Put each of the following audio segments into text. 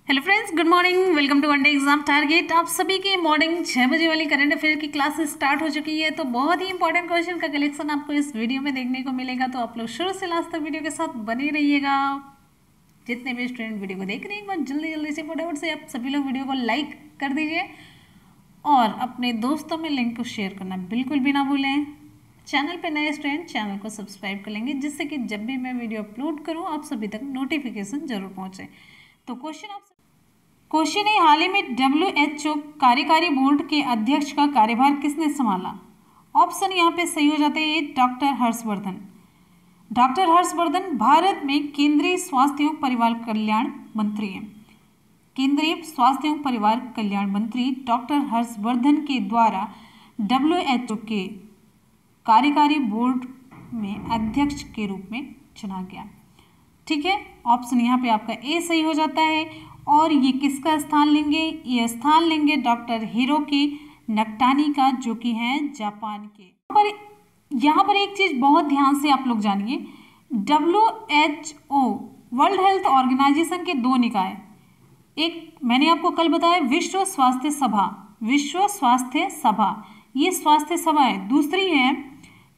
Hello friends, good morning. Welcome to one day exam target. आप सभी की मॉर्निंग 6 बजे वाली करंट अफेयर की क्लास स्टार्ट हो चुकी है। तो बहुत ही इंपॉर्टेंट क्वेश्चन का कलेक्शन आपको इस वीडियो में देखने को मिलेगा। तो आप लोग शुरू से लास्ट तक वीडियो के साथ बने रहिएगा। जितने भी स्टूडेंट वीडियो को देख रहे हैं, एक बार जल्दी जल्दी से फटाफट से आप सभी लोग वीडियो को लाइक कर दीजिए और अपने दोस्तों में लिंक को शेयर करना बिल्कुल भी ना भूलें। चैनल पे नए स्टूडेंट चैनल को सब्सक्राइब कर लेंगे, जिससे कि जब भी मैं वीडियो अपलोड करूँ आप सभी तक नोटिफिकेशन जरूर पहुँचे। तो क्वेश्चन है, हाल ही में WHO कार्यकारी बोर्ड के अध्यक्ष का कार्यभार किसने संभाला? ऑप्शन यहाँ पे सही हो जाते हैं डॉक्टर हर्षवर्धन। डॉक्टर हर्षवर्धन भारत में केंद्रीय स्वास्थ्य एवं परिवार कल्याण मंत्री हैं। केंद्रीय स्वास्थ्य एवं परिवार कल्याण मंत्री डॉक्टर हर्षवर्धन के द्वारा WHO के कार्यकारी बोर्ड में अध्यक्ष के रूप में चुना गया। ठीक है, ऑप्शन यहाँ पे आपका ए सही हो जाता है। और ये किसका स्थान लेंगे? ये स्थान लेंगे डॉक्टर हिरोकी नकटानी का, जो कि हैं जापान के। यहाँ पर एक चीज बहुत ध्यान से आप लोग जानिए, WHO वर्ल्ड हेल्थ ऑर्गेनाइजेशन के दो निकाय, एक मैंने आपको कल बताया विश्व स्वास्थ्य सभा, विश्व स्वास्थ्य सभा ये स्वास्थ्य सभा है। दूसरी है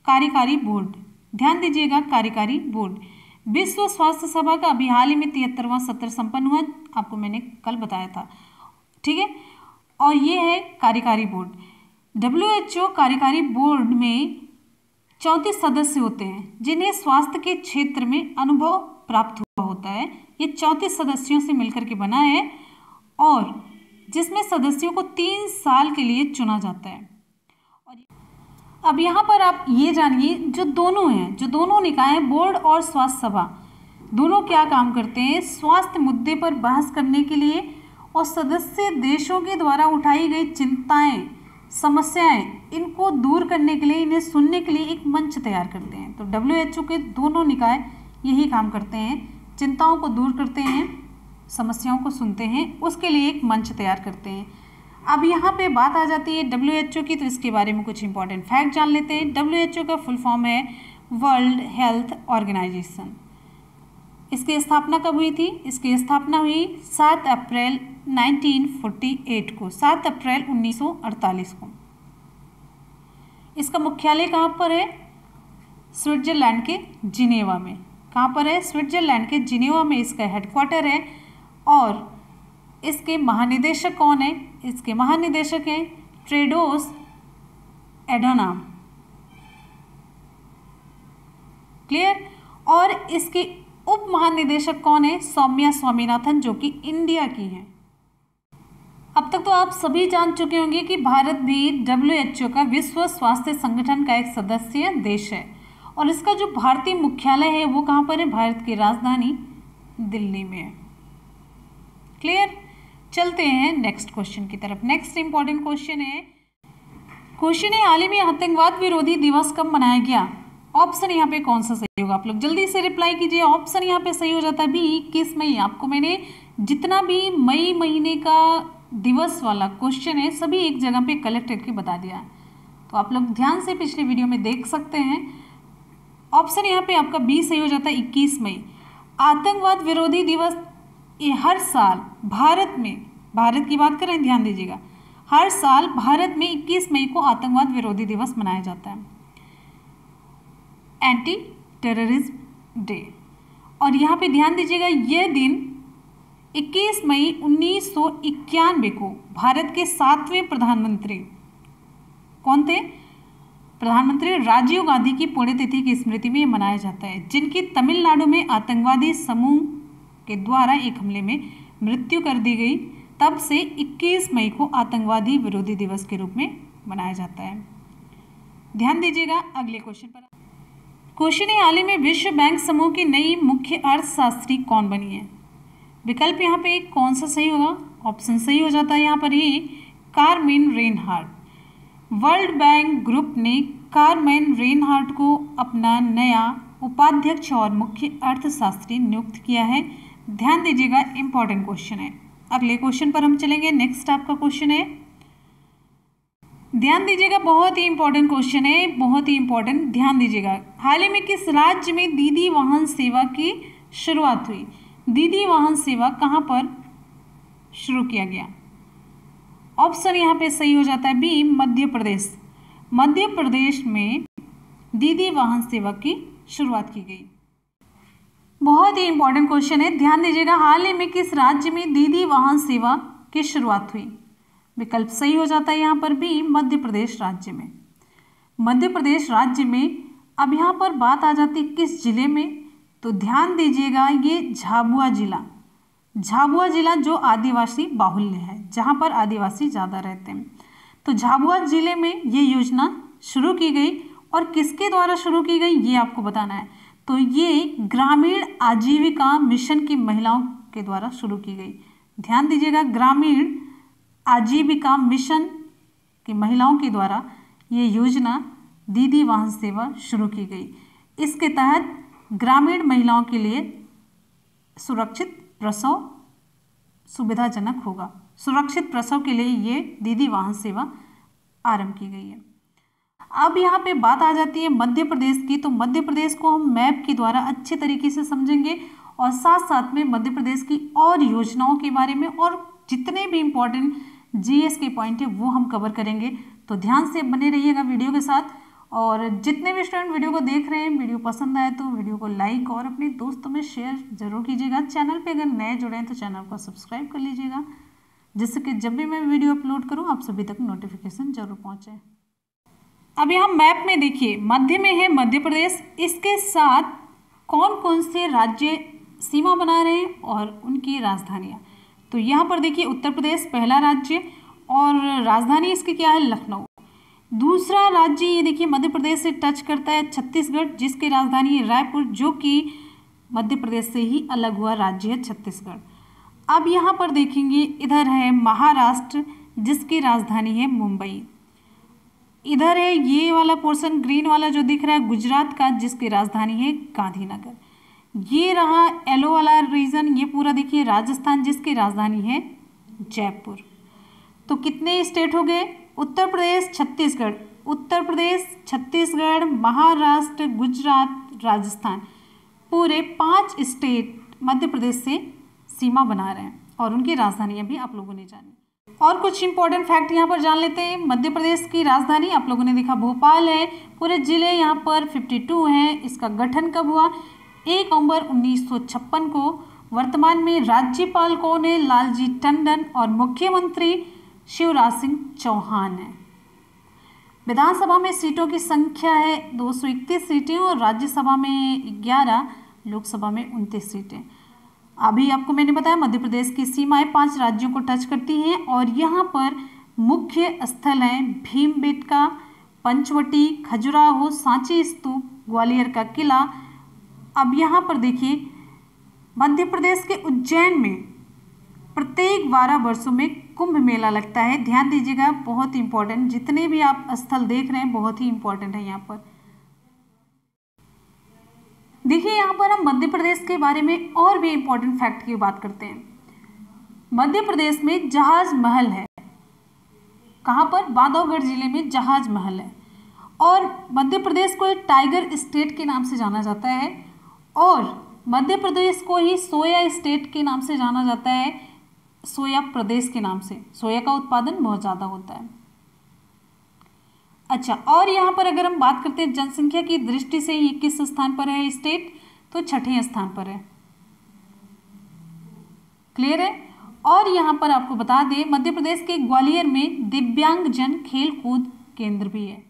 कार्यकारी बोर्ड, ध्यान दीजिएगा कार्यकारी बोर्ड। विश्व स्वास्थ्य सभा का अभी हाल ही में 73वां सत्र संपन्न हुआ, आपको मैंने कल बताया था। ठीक है, और ये है कार्यकारी बोर्ड। WHO कार्यकारी बोर्ड में 34 सदस्य होते हैं, जिन्हें स्वास्थ्य के क्षेत्र में अनुभव प्राप्त हुआ होता है। ये 34 सदस्यों से मिलकर के बना है और जिसमें सदस्यों को 3 साल के लिए चुना जाता है। अब यहाँ पर आप ये जानिए, जो दोनों निकाय हैं, बोर्ड और स्वास्थ्य सभा, दोनों क्या काम करते हैं? स्वास्थ्य मुद्दे पर बहस करने के लिए और सदस्य देशों के द्वारा उठाई गई चिंताएं, समस्याएं, इनको दूर करने के लिए, इन्हें सुनने के लिए एक मंच तैयार करते हैं। तो WHO के दोनों निकाय यही काम करते हैं, चिंताओं को दूर करते हैं, समस्याओं को सुनते हैं, उसके लिए एक मंच तैयार करते हैं। अब यहाँ पे बात आ जाती है WHO की, तो इसके बारे में कुछ इंपॉर्टेंट फैक्ट जान लेते हैं। WHO का फुल फॉर्म है वर्ल्ड हेल्थ ऑर्गेनाइजेशन। इसकी स्थापना कब हुई थी? इसकी स्थापना हुई 7 अप्रैल 1948 को, 7 अप्रैल 1948 को। इसका मुख्यालय कहाँ पर है? स्विट्जरलैंड के जिनेवा में। कहाँ पर है? स्विट्जरलैंड के जिनेवा में इसका हेडक्वार्टर है। और इसके महानिदेशक कौन है? इसके महानिदेशक हैं टेड्रोस एडानॉम। क्लियर? और इसके उप महानिदेशक कौन है? सौम्या स्वामीनाथन, जो कि इंडिया की हैं। अब तक तो आप सभी जान चुके होंगे कि भारत भी WHO का विश्व स्वास्थ्य संगठन का एक सदस्य देश है और इसका जो भारतीय मुख्यालय है वो कहाँ पर है? भारत की राजधानी दिल्ली में है। क्लियर? चलते हैं नेक्स्ट क्वेश्चन की तरफ। नेक्स्ट इंपॉर्टेंट क्वेश्चन है हाल ही में आतंकवाद विरोधी दिवस कब मनाया गया? ऑप्शन यहाँ पे कौन सा सही होगा? आप लोग जल्दी से रिप्लाई कीजिए। ऑप्शन यहाँ पे सही हो जाता है भी 21 मई। आपको मैंने जितना भी मई महीने का दिवस वाला क्वेश्चन है सभी एक जगह पे कलेक्ट करके बता दिया, तो आप लोग ध्यान से पिछले वीडियो में देख सकते हैं। ऑप्शन यहाँ पे आपका बी सही हो जाता है 21 मई। आतंकवाद विरोधी दिवस ये हर साल भारत की बात करें, ध्यान दीजिएगा, हर साल भारत में 21 मई को आतंकवाद विरोधी दिवस मनाया जाता है, एंटी टेररिज्म डे। और यहाँ पे ध्यान दीजिएगा, यह दिन 21 मई 1991 को भारत के 7वें प्रधानमंत्री कौन थे? प्रधानमंत्री राजीव गांधी की पुण्यतिथि की स्मृति में मनाया जाता है, जिनकी तमिलनाडु में आतंकवादी समूह के द्वारा एक हमले में मृत्यु कर दी गई। तब से 21 मई को आतंकवादी विरोधी दिवस के रूप में मनाया जाता है। ध्यान दीजिएगा अगले क्वेश्चन पर। क्वेश्चन है, हाल ही में विश्व बैंक समूह की नई मुख्य अर्थशास्त्री कौन बनी है? विकल्प यहाँ पे कौन सा सही होगा? ऑप्शन सही हो जाता है यहाँ पर ही Carmen Reinhart. World Bank Group ने कारमेन रेनहार्ट को अपना नया उपाध्यक्ष और मुख्य अर्थशास्त्री नियुक्त किया है। ध्यान दीजिएगा, इंपॉर्टेंट क्वेश्चन है। अगले क्वेश्चन पर हम चलेंगे। नेक्स्ट आपका क्वेश्चन है, ध्यान दीजिएगा, बहुत ही इंपॉर्टेंट क्वेश्चन है, बहुत ही इंपॉर्टेंट, ध्यान दीजिएगा। हाल ही में किस राज्य में दीदी वाहन सेवा की शुरुआत हुई? दीदी वाहन सेवा कहाँ पर शुरू किया गया? ऑप्शन यहाँ पे सही हो जाता है बी, मध्य प्रदेश। मध्य प्रदेश में दीदी वाहन सेवा की शुरुआत की गई। बहुत ही इंपॉर्टेंट क्वेश्चन है, ध्यान दीजिएगा। हाल ही में किस राज्य में दीदी वाहन सेवा की शुरुआत हुई? विकल्प सही हो जाता है यहाँ पर बी, मध्य प्रदेश राज्य में। मध्य प्रदेश राज्य में। अब यहाँ पर बात आ जाती है किस जिले में, तो ध्यान दीजिएगा ये झाबुआ जिला। झाबुआ जिला जो आदिवासी बाहुल्य है, जहाँ पर आदिवासी ज़्यादा रहते हैं, तो झाबुआ जिले में ये योजना शुरू की गई। और किसके द्वारा शुरू की गई ये आपको बताना है। तो ये ग्रामीण आजीविका मिशन की महिलाओं के द्वारा शुरू की गई। ध्यान दीजिएगा, ग्रामीण आजीविका मिशन की महिलाओं के द्वारा ये योजना दीदी वाहन सेवा शुरू की गई। इसके तहत ग्रामीण महिलाओं के लिए सुरक्षित प्रसव सुविधाजनक होगा। सुरक्षित प्रसव के लिए ये दीदी वाहन सेवा आरंभ की गई है। अब यहाँ पे बात आ जाती है मध्य प्रदेश की, तो मध्य प्रदेश को हम मैप के द्वारा अच्छे तरीके से समझेंगे और साथ साथ में मध्य प्रदेश की और योजनाओं के बारे में और जितने भी इम्पोर्टेंट जीएस के पॉइंट है वो हम कवर करेंगे। तो ध्यान से बने रहिएगा वीडियो के साथ। और जितने भी स्टूडेंट वीडियो को देख रहे हैं, वीडियो पसंद आए तो वीडियो को लाइक और अपने दोस्तों में शेयर जरूर कीजिएगा। चैनल पे अगर नए जुड़े हैं तो चैनल को सब्सक्राइब कर लीजिएगा, जिससे कि जब भी मैं वीडियो अपलोड करूँ आप सभी तक नोटिफिकेशन जरूर पहुँचे। अब यहाँ मैप में देखिए, मध्य में है मध्य प्रदेश, इसके साथ कौन कौन से राज्य सीमा बना रहे हैं और उनकी राजधानियाँ। तो यहाँ पर देखिए उत्तर प्रदेश पहला राज्य और राजधानी इसकी क्या है, लखनऊ। दूसरा राज्य ये देखिए मध्य प्रदेश से टच करता है छत्तीसगढ़, जिसकी राजधानी है रायपुर, जो कि मध्य प्रदेश से ही अलग हुआ राज्य है छत्तीसगढ़। अब यहाँ पर देखेंगे इधर है महाराष्ट्र, जिसकी राजधानी है मुंबई। इधर है ये वाला पोर्शन ग्रीन वाला जो दिख रहा है गुजरात का, जिसकी राजधानी है गांधीनगर। ये रहा येलो वाला रीजन, ये पूरा देखिए राजस्थान, जिसकी राजधानी है जयपुर। तो कितने स्टेट हो गए, उत्तर प्रदेश छत्तीसगढ़, उत्तर प्रदेश छत्तीसगढ़ महाराष्ट्र गुजरात राजस्थान, पूरे 5 स्टेट मध्य प्रदेश से सीमा बना रहे हैं और उनकी राजधानियाँ भी आप लोगों ने जानी। और कुछ इंपॉर्टेंट फैक्ट यहाँ पर जान लेते हैं। मध्य प्रदेश की राजधानी आप लोगों ने देखा भोपाल है। पूरे जिले यहाँ पर 52 हैं। इसका गठन कब हुआ, 1 नवंबर 1956 को। वर्तमान में राज्यपाल कौन है, लालजी टंडन, और मुख्यमंत्री शिवराज सिंह चौहान है। विधानसभा में सीटों की संख्या है 231 सीटें और राज्यसभा में 11, लोकसभा में 29 सीटें। अभी आपको मैंने बताया मध्य प्रदेश की सीमाएं 5 राज्यों को टच करती हैं और यहाँ पर मुख्य स्थल हैं भीमबेटका, पंचवटी, खजुराहो, सांची स्तूप, ग्वालियर का किला। अब यहाँ पर देखिए मध्य प्रदेश के उज्जैन में प्रत्येक 12 वर्षों में कुंभ मेला लगता है। ध्यान दीजिएगा, बहुत इंपॉर्टेंट, जितने भी आप स्थल देख रहे हैं बहुत ही इंपॉर्टेंट है। यहाँ पर देखिए, यहाँ पर हम मध्य प्रदेश के बारे में और भी इंपॉर्टेंट फैक्ट की बात करते हैं। मध्य प्रदेश में जहाज महल है। कहाँ पर, बांधवगढ़ जिले में जहाज महल है। और मध्य प्रदेश को एक टाइगर स्टेट के नाम से जाना जाता है और मध्य प्रदेश को ही सोया स्टेट के नाम से जाना जाता है, सोया प्रदेश के नाम से। सोया का उत्पादन बहुत ज़्यादा होता है। अच्छा, और यहाँ पर अगर हम बात करते हैं जनसंख्या की दृष्टि से ये किस स्थान पर है स्टेट, तो 6ठे स्थान पर है। क्लियर है। और यहाँ पर आपको बता दें मध्य प्रदेश के ग्वालियर में दिव्यांगजन खेल कूद केंद्र भी है।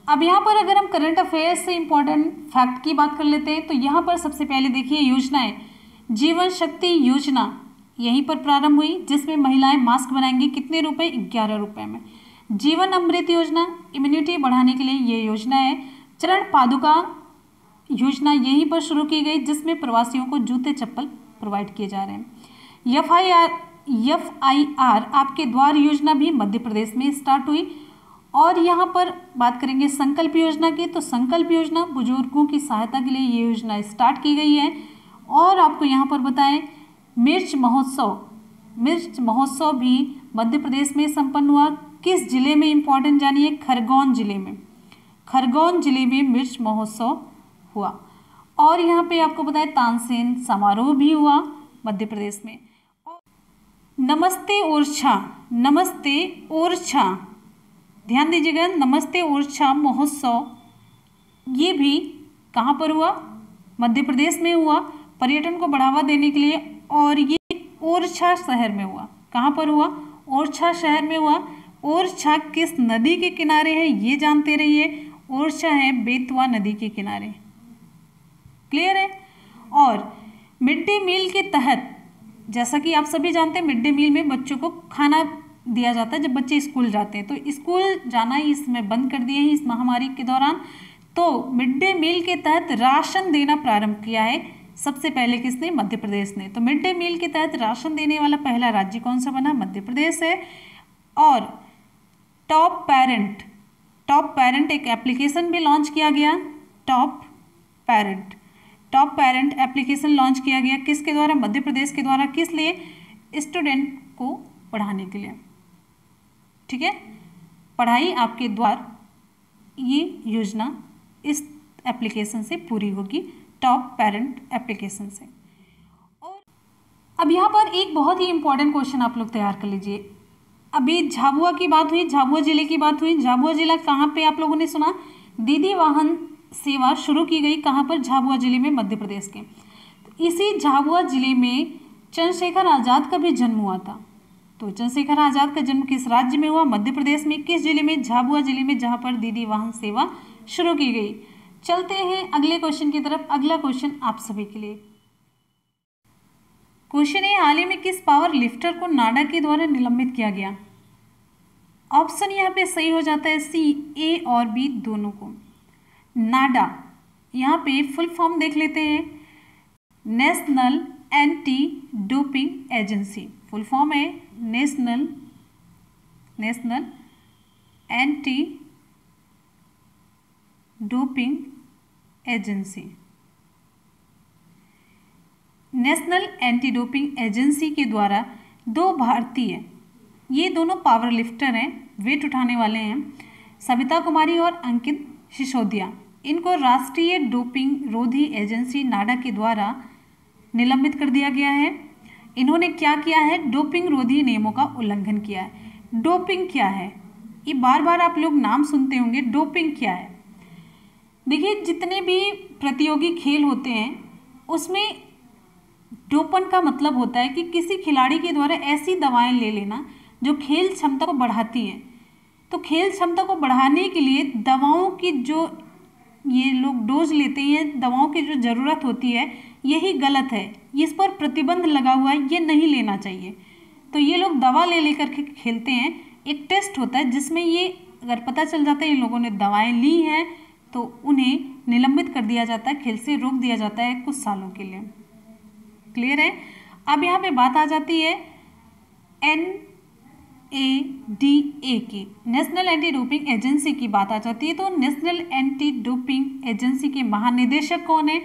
अब यहाँ पर अगर हम करंट अफेयर्स से इंपॉर्टेंट फैक्ट की बात कर लेते हैं तो यहाँ पर सबसे पहले देखिए योजनाएं, जीवन शक्ति योजना यहीं पर प्रारंभ हुई, जिसमें महिलाएं मास्क बनाएंगी। कितने रुपए, 11 रुपए में। जीवन अमृत योजना इम्यूनिटी बढ़ाने के लिए ये योजना है। चरण पादुका योजना यहीं पर शुरू की गई, जिसमें प्रवासियों को जूते चप्पल प्रोवाइड किए जा रहे हैं। FIR आपके द्वार योजना भी मध्य प्रदेश में स्टार्ट हुई। और यहाँ पर बात करेंगे संकल्प योजना की, तो संकल्प योजना बुजुर्गों की सहायता के लिए ये योजना स्टार्ट की गई है। और आपको यहाँ पर बताएं मिर्च महोत्सव भी मध्य प्रदेश में संपन्न हुआ। किस जिले में इंपॉर्टेंट जानिए, खरगोन जिले में। खरगोन जिले में मिर्च महोत्सव हुआ। और यहाँ पे आपको बताएं तानसेन समारोह भी हुआ मध्य प्रदेश में। नमस्ते ओरछा, नमस्ते ओरछा, ध्यान दीजिएगा, नमस्ते ओरछा महोत्सव ये भी कहाँ पर हुआ? मध्य प्रदेश में हुआ, पर्यटन को बढ़ावा देने के लिए, और ये ओरछा शहर में हुआ। कहाँ पर हुआ? ओरछा शहर में हुआ। ओरछा किस नदी के किनारे है ये जानते रहिए। ओरछा है बेतवा नदी के किनारे। क्लियर है? और मिड डे मील के तहत, जैसा कि आप सभी जानते हैं, मिड डे मील में बच्चों को खाना दिया जाता है जब बच्चे स्कूल जाते हैं। तो स्कूल जाना ही इसमें बंद कर दिए हैं इस महामारी के दौरान। तो मिड डे मील के तहत राशन देना प्रारंभ किया है सबसे पहले किसने? मध्य प्रदेश ने। तो मिड डे मील के तहत राशन देने वाला पहला राज्य कौन सा बना? मध्य प्रदेश है। और टॉप पेरेंट एक एप्लीकेशन भी लॉन्च किया गया। टॉप पेरेंट एप्लीकेशन लॉन्च किया गया किसके द्वारा? मध्य प्रदेश के द्वारा। किस लिए? स्टूडेंट को पढ़ाने के लिए। ठीक है, पढ़ाई आपके द्वार, ये योजना इस एप्लीकेशन से पूरी होगी, टॉप पेरेंट एप्लीकेशन से। और अब यहाँ पर एक बहुत ही इंपॉर्टेंट क्वेश्चन आप लोग तैयार कर लीजिए। अभी झाबुआ की बात हुई, झाबुआ जिले की बात हुई। झाबुआ जिला कहाँ पे आप लोगों ने सुना? दीदी वाहन सेवा शुरू की गई कहाँ पर? झाबुआ जिले में, मध्य प्रदेश के। तो इसी झाबुआ जिले में चंद्रशेखर आज़ाद का भी जन्म हुआ था। तो चंद्रशेखर आज़ाद का जन्म किस राज्य में हुआ? मध्य प्रदेश में। किस जिले में? झाबुआ जिले में, जहाँ पर दीदी वाहन सेवा शुरू की गई। चलते हैं अगले क्वेश्चन की तरफ। अगला क्वेश्चन आप सभी के लिए क्वेश्चन है, हाल ही में किस पावर लिफ्टर को नाडा के द्वारा निलंबित किया गया? ऑप्शन यहाँ पे सही हो जाता है सी, ए और बी दोनों को। नाडा, यहाँ पे फुल फॉर्म देख लेते हैं, National Anti Doping Agency. Full form है National Anti Doping Agency. National Anti Doping Agency के द्वारा दो भारतीय, ये दोनों पावर लिफ्टर हैं, वेट उठाने वाले हैं, सविता कुमारी और अंकित सिसोदिया, इनको राष्ट्रीय डोपिंग रोधी एजेंसी नाडा के द्वारा निलंबित कर दिया गया है। इन्होंने क्या किया है? डोपिंग रोधी नियमों का उल्लंघन किया है। डोपिंग क्या है? ये बार बार आप लोग नाम सुनते होंगे, डोपिंग क्या है? देखिए, जितने भी प्रतियोगी खेल होते हैं उसमें डोपन का मतलब होता है कि किसी खिलाड़ी के द्वारा ऐसी दवाएं ले लेना जो खेल क्षमता को बढ़ाती हैं। तो खेल क्षमता को बढ़ाने के लिए दवाओं की जो ये लोग डोज लेते हैं, दवाओं की जो ज़रूरत होती है, यही गलत है। इस पर प्रतिबंध लगा हुआ है, ये नहीं लेना चाहिए। तो ये लोग दवा ले लेकर के खेलते हैं। एक टेस्ट होता है जिसमें ये अगर पता चल जाता है इन लोगों ने दवाएं ली हैं तो उन्हें निलंबित कर दिया जाता है, खेल से रोक दिया जाता है कुछ सालों के लिए। क्लियर है? अब यहाँ पे बात आ जाती है NADA की, नेशनल एंटी डोपिंग एजेंसी की बात आ जाती है। तो नेशनल एंटी डोपिंग एजेंसी के महानिदेशक कौन है?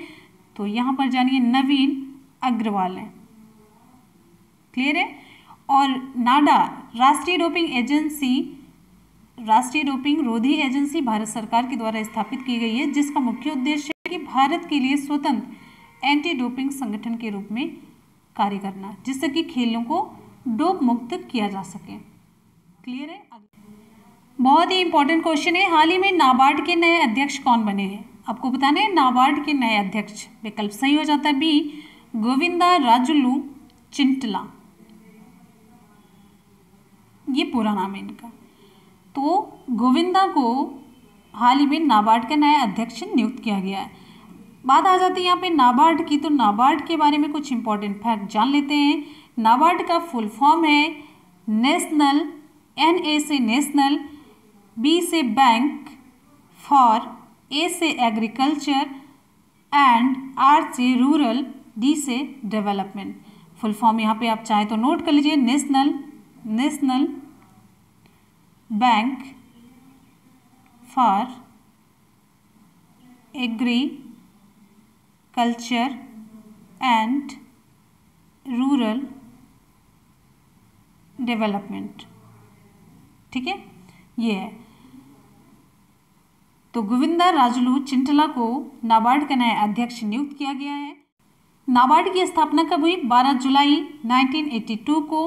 तो यहाँ पर जानिए नवीन अग्रवाल है। क्लियर है? और नाडा राष्ट्रीय डोपिंग रोधी एजेंसी भारत सरकार के द्वारा स्थापित की गई है, जिसका मुख्य उद्देश्य है कि भारत के लिए स्वतंत्र एंटी डोपिंग संगठन के रूप में कार्य करना, जिससे कि खेलों को डोप मुक्त किया जा सके। क्लियर है? बहुत ही इंपॉर्टेंट क्वेश्चन है, हाल ही में नाबार्ड के नए अध्यक्ष कौन बने हैं? आपको बताना है नाबार्ड के नए अध्यक्ष। विकल्प सही हो जाता है बी, गोविंदा राजुलू चिंटला, ये पूरा नाम है इनका। तो गोविंदा को हाल ही में नाबार्ड का नया अध्यक्ष नियुक्त किया गया है। बात आ जाती है यहाँ पे नाबार्ड की, तो नाबार्ड के बारे में कुछ इंपॉर्टेंट फैक्ट जान लेते हैं। नाबार्ड का फुल फॉर्म है नेशनल, NA से नेशनल, B से बैंक, फॉर, A से एग्रीकल्चर एंड R से रूरल, D से डेवलपमेंट। फुल फॉर्म यहाँ पे आप चाहें तो नोट कर लीजिए, national bank for agriculture and rural development. ठीक है, ये है। तो गोविंदा राजुलू चिंटला को नाबार्ड का नया अध्यक्ष नियुक्त किया गया है। नाबार्ड की स्थापना कब हुई? 12 जुलाई 1982 को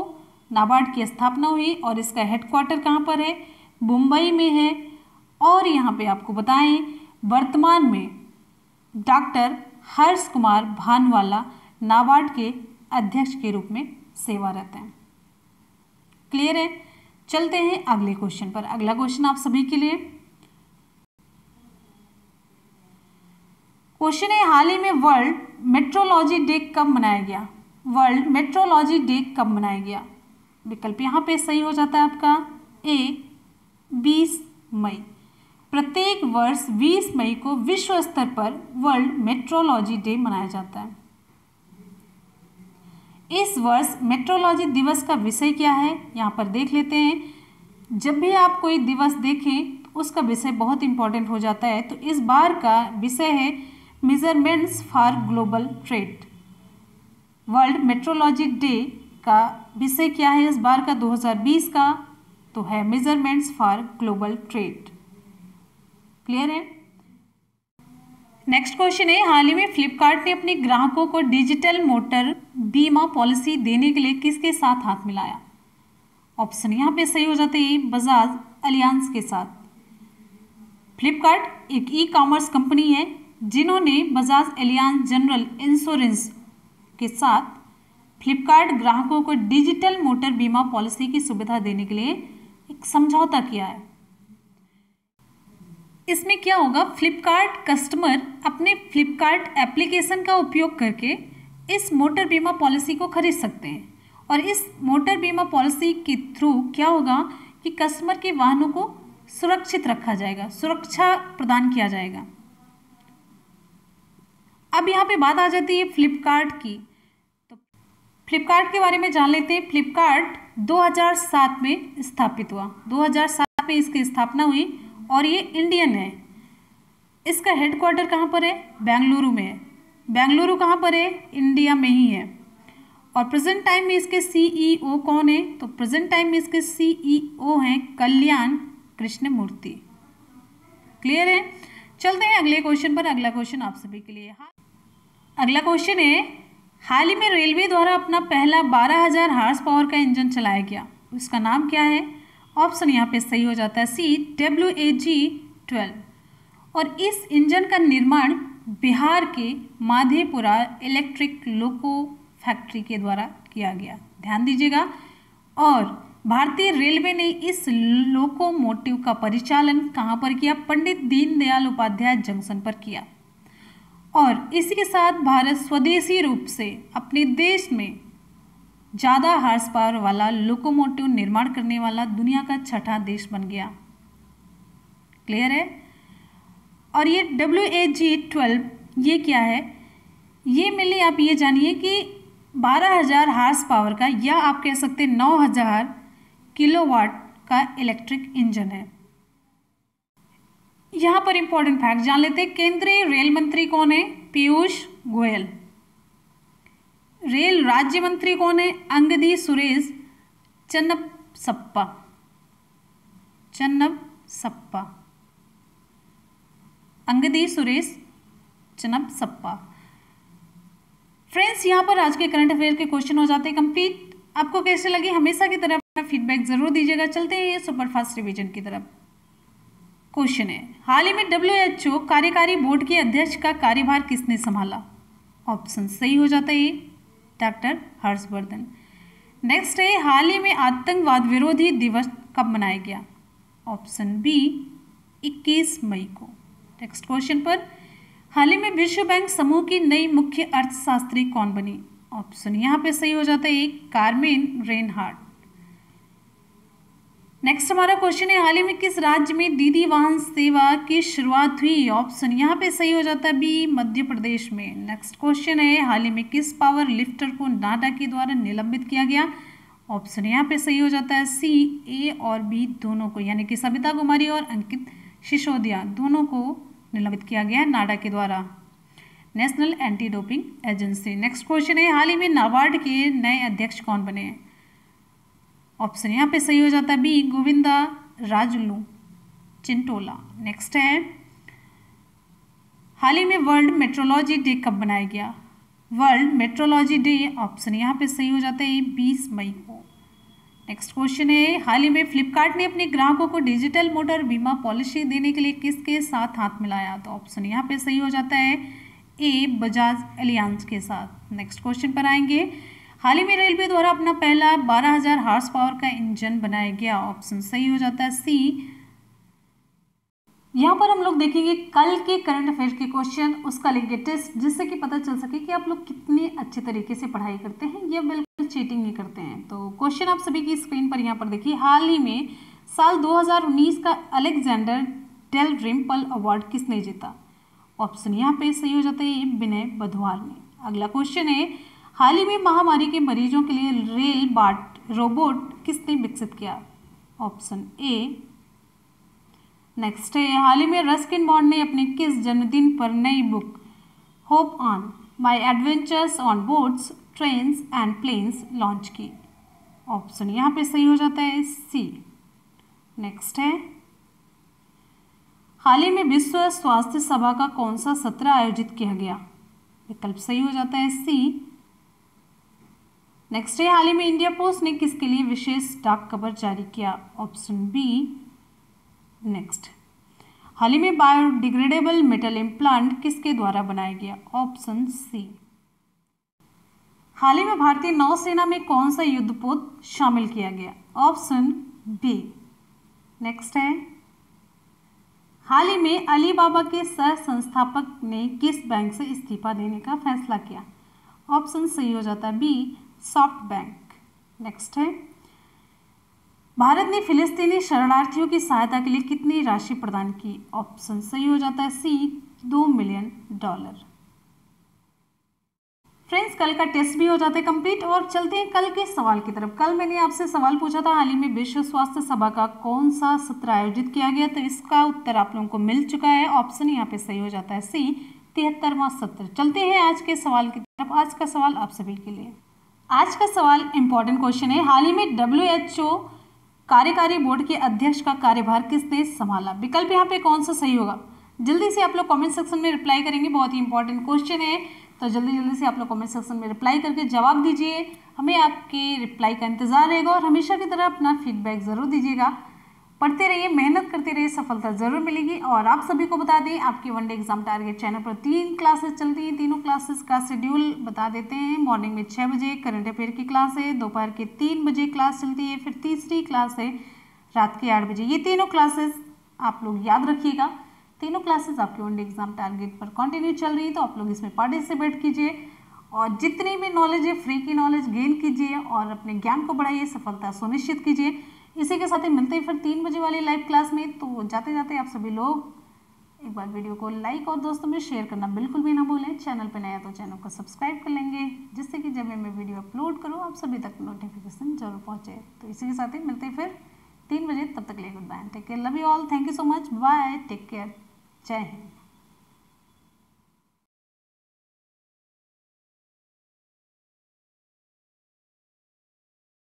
नाबार्ड की स्थापना हुई और इसका हेडक्वार्टर कहाँ पर है, मुंबई में है। और यहाँ पे आपको बताएं वर्तमान में डॉक्टर हर्ष कुमार भानवाला नाबार्ड के अध्यक्ष के रूप में सेवारत हैं। क्लियर है। चलते हैं अगले क्वेश्चन पर। अगला क्वेश्चन आप सभी के लिए क्वेश्चन है, हाल ही में वर्ल्ड मेट्रोलॉजी डे कब मनाया गया? वर्ल्ड मेट्रोलॉजी डे कब मनाया गया? विकल्प यहाँ पे सही हो जाता है आपका ए 20 मई। प्रत्येक वर्ष 20 मई को विश्व स्तर पर वर्ल्ड मेट्रोलॉजी डे मनाया जाता है। इस वर्ष मेट्रोलॉजी दिवस का विषय क्या है, यहाँ पर देख लेते हैं। जब भी आप कोई दिवस देखें तो उसका विषय बहुत इंपॉर्टेंट हो जाता है। तो इस बार का विषय है measurements for global trade. World metrology day का विषय क्या है इस बार का 2020 का? तो है measurements for global trade. Clear है। नेक्स्ट क्वेश्चन है, हाल ही में फ्लिपकार्ट ने अपने ग्राहकों को डिजिटल मोटर बीमा पॉलिसी देने के लिए किसके साथ हाथ मिलाया? ऑप्शन यहाँ पे सही हो जाते हैं बजाज अलियांस के साथ। फ्लिपकार्ट एक ई कॉमर्स कंपनी है जिन्होंने बजाज अलियांस जनरल इंश्योरेंस के साथ फ्लिपकार्ट ग्राहकों को डिजिटल मोटर बीमा पॉलिसी की सुविधा देने के लिए एक समझौता किया है। इसमें क्या होगा, फ्लिपकार्ट कस्टमर अपने फ्लिपकार्ट एप्लीकेशन का उपयोग करके इस मोटर बीमा पॉलिसी को खरीद सकते हैं। और इस मोटर बीमा पॉलिसी के थ्रू क्या होगा कि कस्टमर के वाहनों को सुरक्षित रखा जाएगा, सुरक्षा प्रदान किया जाएगा। अब यहाँ पे बात आ जाती है फ्लिपकार्ट की। तो फ्लिपकार्ट के बारे में जान लेते हैं। फ्लिपकार्ट 2007 में स्थापित हुआ, 2007 में इसकी स्थापना हुई और ये इंडियन है। इसका हेडक्वार्टर कहाँ पर है? बेंगलुरु में है। बेंगलुरु कहाँ पर है? इंडिया में ही है। और प्रेजेंट टाइम में इसके सीईओ कौन है? तो प्रेजेंट टाइम में इसके सीईओ हैं कल्याण कृष्णमूर्ति। क्लियर है। चलते हैं अगले क्वेश्चन पर। अगला क्वेश्चन आप सभी के लिए, अगला क्वेश्चन है, हाल ही में रेलवे द्वारा अपना पहला 12,000 हार्स पावर का इंजन चलाया गया, उसका नाम क्या है? ऑप्शन यहाँ पे सही हो जाता है सी WAG-12। और इस इंजन का निर्माण बिहार के माधेपुरा इलेक्ट्रिक लोको फैक्ट्री के द्वारा किया गया। ध्यान दीजिएगा। और भारतीय रेलवे ने इस लोकोमोटिव का परिचालन कहाँ पर किया? पंडित दीनदयाल उपाध्याय जंक्शन पर किया। और इसी के साथ भारत स्वदेशी रूप से अपने देश में ज़्यादा हार्स पावर वाला लोकोमोटिव निर्माण करने वाला दुनिया का छठा देश बन गया। क्लियर है। और ये WAG-12 ये क्या है? ये मिली आप ये जानिए कि 12,000 हार्स पावर का, या आप कह सकते हैं 9,000 किलोवाट का इलेक्ट्रिक इंजन है। यहाँ पर इंपॉर्टेंट फैक्ट जान लेते हैं। केंद्रीय रेल मंत्री कौन है? पीयूष गोयल। रेल राज्य मंत्री कौन है? अंगदी सुरेश चन्नपसप्पा। अंगदी सुरेश चन्नपसप्पा। फ्रेंड्स, यहाँ पर आज के करंट अफेयर के क्वेश्चन हो जाते हैं कंप्लीट। आपको कैसे लगे हमेशा की तरफ फीडबैक जरूर दीजिएगा। चलते हैं सुपरफास्ट रिवीजन की तरफ। क्वेश्चन है, हाल ही में WHO कार्यकारी बोर्ड के अध्यक्ष का कार्यभार किसने संभाला? ऑप्शन सही हो जाता है डॉक्टर हर्षवर्धन। नेक्स्ट है, हाल ही में आतंकवाद विरोधी दिवस कब मनाया गया? ऑप्शन बी 21 मई को। नेक्स्ट क्वेश्चन पर, हाल ही में विश्व बैंक समूह की नई मुख्य अर्थशास्त्री कौन बनी? ऑप्शन यहाँ पे सही हो जाता है कार्मेन रेनहार्ट। नेक्स्ट हमारा क्वेश्चन है, हाल ही में किस राज्य में दीदी वाहन सेवा की शुरुआत हुई? ऑप्शन यहाँ पे सही हो जाता है बी मध्य प्रदेश में। नेक्स्ट क्वेश्चन है, हाल ही में किस पावर लिफ्टर को नाडा के द्वारा निलंबित किया गया? ऑप्शन यहाँ पे सही हो जाता है सी A और B दोनों को, यानी कि सविता कुमारी और अंकित सिसोदिया दोनों को निलंबित किया गया है नाडा के द्वारा, national Anti Doping agency. Next question है, हाल ही में नाबार्ड के नए अध्यक्ष कौन बने हैं? ऑप्शन यहाँ पे सही हो जाता है बी गोविंदा राजुलू चिंटोला। नेक्स्ट है, हाल ही में वर्ल्ड मेट्रोलॉजी डे कब मनाया गया? वर्ल्ड मेट्रोलॉजी डे ऑप्शन यहाँ पे सही हो जाता है 20 मई को। नेक्स्ट क्वेश्चन है, हाल ही में फ्लिपकार्ट ने अपने ग्राहकों को डिजिटल मोटर बीमा पॉलिसी देने के लिए किसके साथ हाथ मिलाया? तो ऑप्शन यहाँ पे सही हो जाता है ए, बजाज एलियांज के साथ। नेक्स्ट क्वेश्चन पर आएंगे, हाल ही में रेलवे द्वारा अपना पहला 12,000 हॉर्स पावर का इंजन बनाया गया। ऑप्शन सही हो जाता है सी। यहाँ पर हम लोग देखेंगे कल के करंट अफेयर के क्वेश्चन, उसका लेंगे टेस्ट, जिससे कि पता चल सके कि आप लोग कितने अच्छे तरीके से पढ़ाई करते हैं या बिल्कुल चीटिंग नहीं करते हैं। तो क्वेश्चन आप सभी की स्क्रीन पर यहाँ पर देखिए, हाल ही में साल 2019 का अलेक्जेंडर डेल रिम्पल अवार्ड किसने जीता? ऑप्शन यहाँ पे सही हो जाता है विनय बधवार ने। अगला क्वेश्चन है, हाल ही में महामारी के मरीजों के लिए रेल बाट रोबोट किसने विकसित किया? Option A. नेक्स्ट है, हाल ही में रस्किन बॉन्ड ने अपने किस जन्मदिन पर नई book hop on my adventures on boats trains and planes launch की? ऑप्शन यहाँ पे सही हो जाता है सी। नेक्स्ट है, हाल ही में विश्व स्वास्थ्य सभा का कौन सा सत्र आयोजित किया गया? विकल्प सही हो जाता है सी। नेक्स्ट है, हाल ही में इंडिया पोस्ट ने किसके लिए विशेष डाक कवर जारी किया? Option B. नेक्स्ट, हाल ही में बायोडिग्रेडेबल मेटल इम्प्लांट किसके द्वारा बनाया गया? Option C. हाल ही में भारतीय नौसेना में कौन सा युद्धपोत शामिल किया गया? Option B. नेक्स्ट है, हाल ही में अलीबाबा के सह संस्थापक ने किस बैंक से इस्तीफा देने का फैसला किया? ऑप्शन सही हो जाता है बी, सॉफ्ट बैंक। नेक्स्ट है, भारत ने फिलिस्तीनी शरणार्थियों की सहायता के लिए कितनी राशि प्रदान की? ऑप्शन सही हो जाता है सी, $2 मिलियन। फ्रेंड्स, कल का टेस्ट भी हो जाता है कंप्लीट और चलते हैं कल के सवाल की तरफ। कल मैंने आपसे सवाल पूछा था, हाल ही में विश्व स्वास्थ्य सभा का कौन सा सत्र आयोजित किया गया? तो इसका उत्तर आप लोगों को मिल चुका है। ऑप्शन यहाँ पे सही हो जाता है सी, 73वां सत्र। चलते हैं आज के सवाल की तरफ। आज का सवाल आप सभी के लिए, आज का सवाल इंपॉर्टेंट क्वेश्चन है, हाल ही में WHO कार्यकारी बोर्ड के अध्यक्ष का कार्यभार किसने संभाला? विकल्प यहाँ पे कौन सा सही होगा? जल्दी से आप लोग कमेंट सेक्शन में रिप्लाई करेंगे, बहुत ही इंपॉर्टेंट क्वेश्चन है, तो जल्दी से आप लोग कमेंट सेक्शन में रिप्लाई करके जवाब दीजिए। हमें आपके रिप्लाई का इंतजार रहेगा और हमेशा की तरह अपना फीडबैक जरूर दीजिएगा। पढ़ते रहिए, मेहनत करते रहिए, सफलता जरूर मिलेगी। और आप सभी को बता दें, आपके वनडे एग्जाम टारगेट चैनल पर 3 क्लासेस चलती हैं। तीनों क्लासेस का शेड्यूल बता देते हैं। मॉर्निंग में 6 बजे करंट अफेयर की क्लास है, दोपहर के 3 बजे क्लास चलती है, फिर तीसरी क्लास है रात के 8 बजे। ये तीनों क्लासेस आप लोग याद रखिएगा, तीनों क्लासेस आपके वनडे एग्जाम टारगेट पर कंटिन्यू चल रही है, तो आप लोग इसमें पार्टिसिपेट कीजिए और जितनी भी नॉलेज है फ्री की नॉलेज गेन कीजिए और अपने ज्ञान को बढ़ाइए, सफलता सुनिश्चित कीजिए। इसी के साथ ही मिलते हैं फिर 3 बजे वाली लाइव क्लास में। तो जाते जाते आप सभी लोग एक बार वीडियो को लाइक और दोस्तों में शेयर करना बिल्कुल भी ना भूलें। चैनल पर नया तो चैनल को सब्सक्राइब कर लेंगे, जिससे कि जब मैं वीडियो अपलोड करूँ आप सभी तक नोटिफिकेशन जरूर पहुँचे। तो इसी के साथ ही मिलते हैं फिर 3 बजे, तब तक लिए good bye, take care, love you all, thank you so much, bye, take care, जय हिंद।